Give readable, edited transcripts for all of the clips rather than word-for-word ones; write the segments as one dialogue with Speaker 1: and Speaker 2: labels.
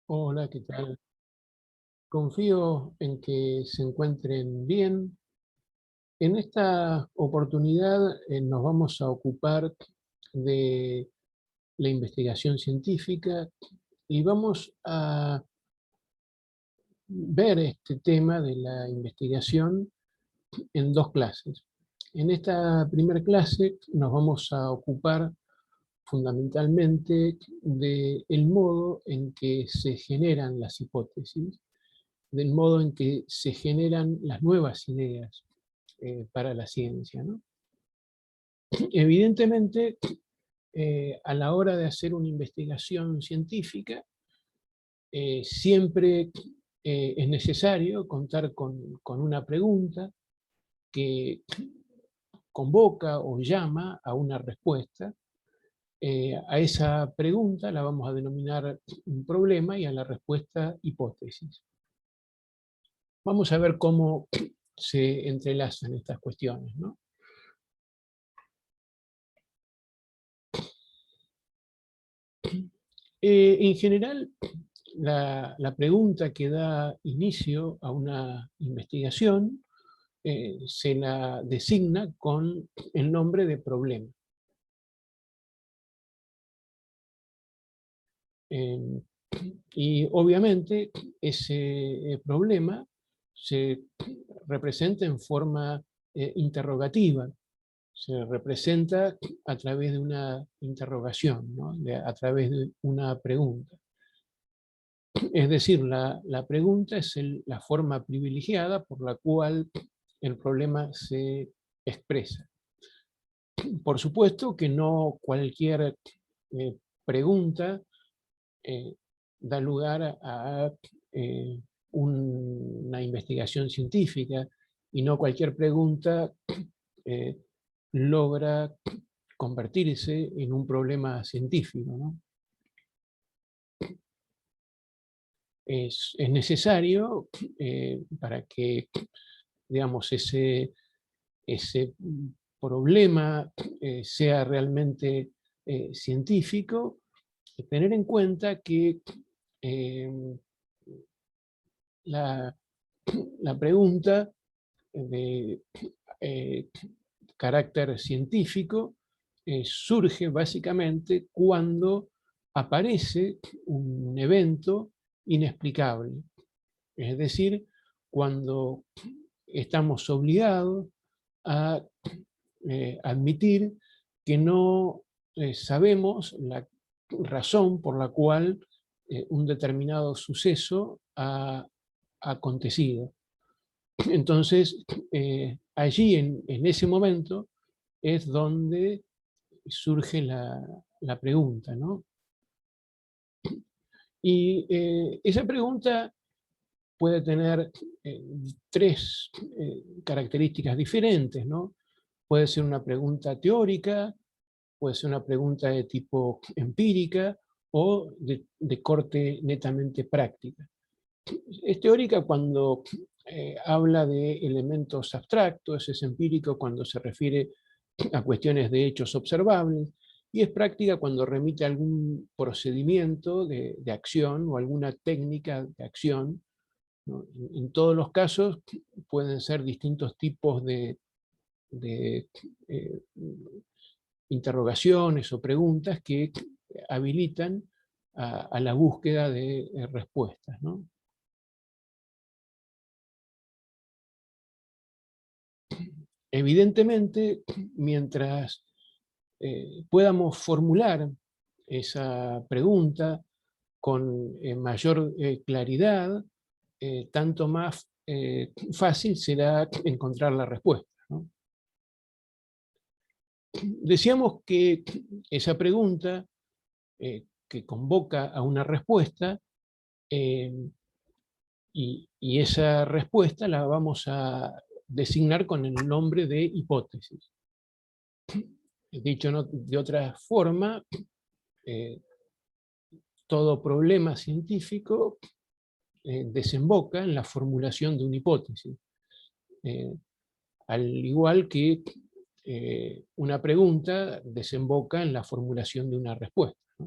Speaker 1: Hola, ¿qué tal? Confío en que se encuentren bien. En esta oportunidad nos vamos a ocupar de la investigación científica y vamos a ver este tema de la investigación en dos clases. En esta primera clase nos vamos a ocupar fundamentalmente del modo en que se generan las hipótesis, del modo en que se generan las nuevas ideas para la ciencia, ¿no? Evidentemente, a la hora de hacer una investigación científica, siempre es necesario contar con una pregunta que convoca o llama a una respuesta. A esa pregunta la vamos a denominar un problema y a la respuesta hipótesis. Vamos a ver cómo se entrelazan estas cuestiones, ¿no? En general, la pregunta que da inicio a una investigación se la designa con el nombre de problema. Eh, y obviamente ese problema se representa en forma interrogativa, se representa a través de una interrogación, ¿no? A través de una pregunta. Es decir, la pregunta es la forma privilegiada por la cual el problema se expresa. Por supuesto que no cualquier pregunta eh, da lugar a una investigación científica y no cualquier pregunta eh, logra convertirse en un problema científico, ¿no? Es necesario para que, digamos, ese problema sea realmente científico, tener en cuenta que eh, la, la pregunta de eh, carácter científico surge básicamente cuando aparece un evento inexplicable. Es decir, cuando estamos obligados a admitir que no sabemos la razón por la cual un determinado suceso ha acontecido. Entonces, allí en ese momento es donde surge la pregunta, ¿no? Y esa pregunta puede tener tres características diferentes, ¿no? Puede ser una pregunta teórica, puede ser una pregunta de tipo empírica o de corte netamente práctica. Es teórica cuando habla de elementos abstractos, es empírico cuando se refiere a cuestiones de hechos observables, y es práctica cuando remite a algún procedimiento de acción o alguna técnica de acción, ¿no? En todos los casos pueden ser distintos tipos de interrogaciones o preguntas que habilitan a la búsqueda de respuestas, ¿no? Evidentemente, mientras podamos formular esa pregunta con mayor claridad, tanto más fácil será encontrar la respuesta, ¿no? Decíamos que esa pregunta que convoca a una respuesta, eh, y esa respuesta la vamos a designar con el nombre de hipótesis. Dicho de otra forma, eh, todo problema científico desemboca en la formulación de una hipótesis, eh, al igual que una pregunta desemboca en la formulación de una respuesta, ¿no?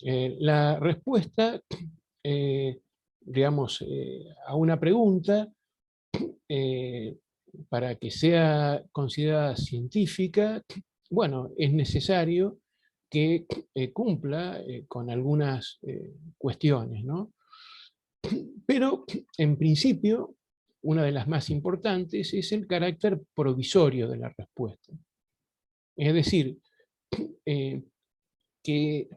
Speaker 1: La respuesta, digamos, a una pregunta, para que sea considerada científica, bueno, es necesario que cumpla con algunas cuestiones, ¿no? Pero, en principio, una de las más importantes es el carácter provisorio de la respuesta. Es decir, eh, que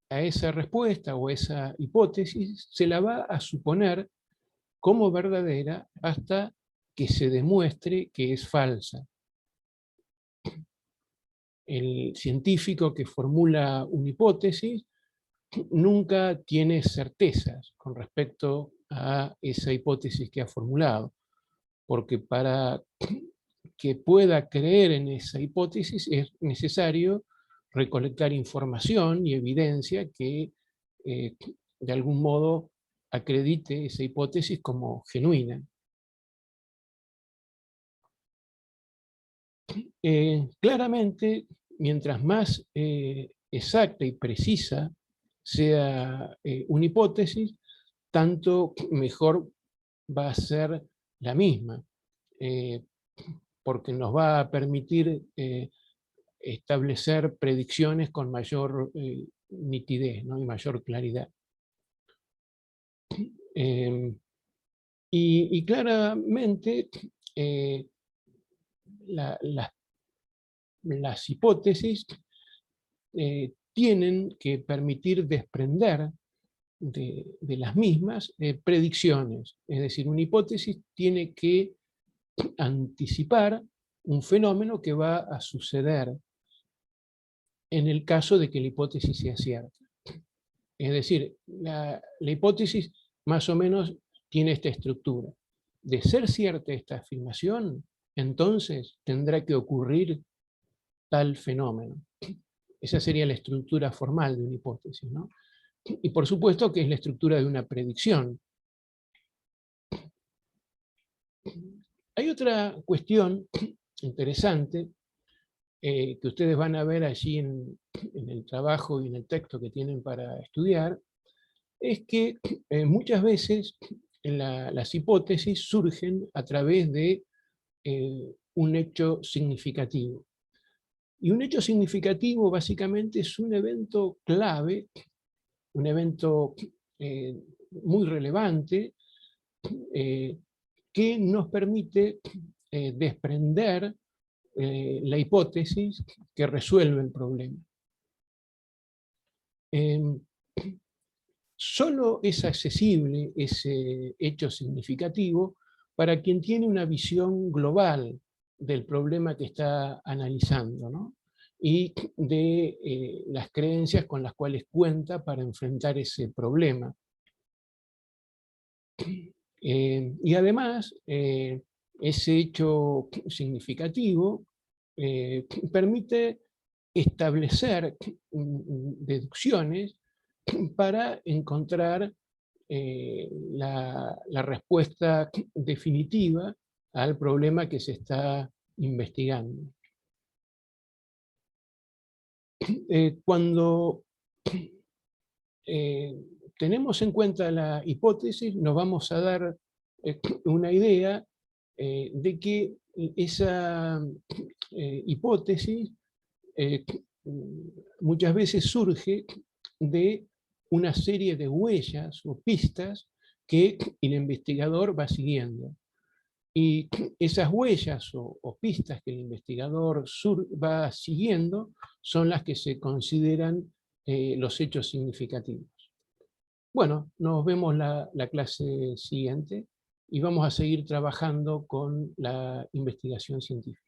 Speaker 1: a esa respuesta o esa hipótesis se la va a suponer como verdadera hasta que se demuestre que es falsa. El científico que formula una hipótesis nunca tiene certezas con respecto a esa hipótesis que ha formulado, porque para que pueda creer en esa hipótesis es necesario recolectar información y evidencia que de algún modo acredite esa hipótesis como genuina. Claramente, mientras más exacta y precisa sea una hipótesis, tanto mejor va a ser la misma, porque nos va a permitir establecer predicciones con mayor nitidez, ¿no? Y mayor claridad. Y claramente las hipótesis tienen que permitir desprender de las mismas predicciones. Es decir, una hipótesis tiene que anticipar un fenómeno que va a suceder en el caso de que la hipótesis sea cierta. Es decir, la hipótesis más o menos tiene esta estructura. De ser cierta esta afirmación, entonces tendrá que ocurrir tal fenómeno. Esa sería la estructura formal de una hipótesis, ¿no? Y por supuesto que es la estructura de una predicción. Hay otra cuestión interesante que ustedes van a ver allí en el trabajo y en el texto que tienen para estudiar, es que muchas veces las hipótesis surgen a través de un hecho significativo. Y un hecho significativo básicamente es un evento clave, un evento muy relevante, que nos permite desprender la hipótesis que resuelve el problema. Solo es accesible ese hecho significativo para quien tiene una visión global del problema que está analizando, ¿no? Y de las creencias con las cuales cuenta para enfrentar ese problema. Y además, ese hecho significativo permite establecer deducciones para encontrar la respuesta definitiva al problema que se está investigando. Cuando tenemos en cuenta la hipótesis, nos vamos a dar una idea de que esa hipótesis muchas veces surge de una serie de huellas o pistas que el investigador va siguiendo. Y esas huellas o pistas que el investigador va siguiendo son las que se consideran los hechos significativos. Bueno, nos vemos la clase siguiente y vamos a seguir trabajando con la investigación científica.